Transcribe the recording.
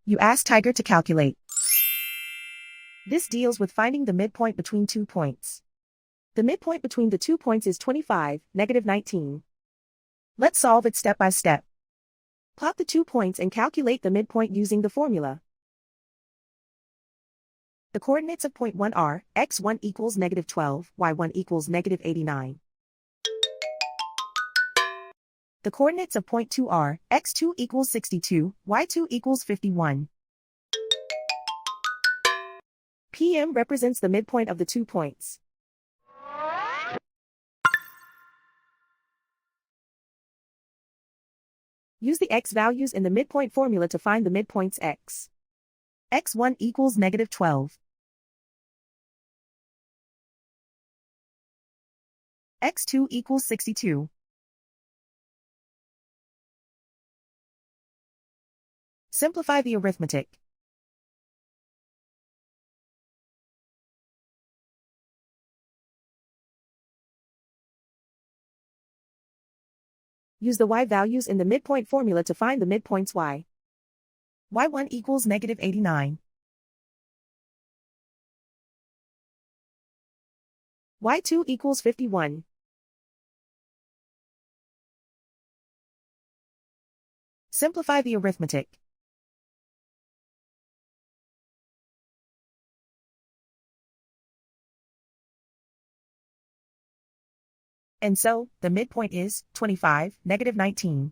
You ask Tiger to calculate. This deals with finding the midpoint between 2 points. The midpoint between the 2 points is 25, -19. Let's solve it step by step. Plot the 2 points and calculate the midpoint using the formula. The coordinates of point 1 are, x1 equals -12, y1 equals -89. The coordinates of point 2 are, x2 equals 62, y2 equals 51. PM represents the midpoint of the 2 points. Use the x values in the midpoint formula to find the midpoints x. x1 equals -12. x2 equals 62. Simplify the arithmetic. Use the y values in the midpoint formula to find the midpoints y. y1 equals -89. y2 equals 51. Simplify the arithmetic. And so, the midpoint is 25, -19.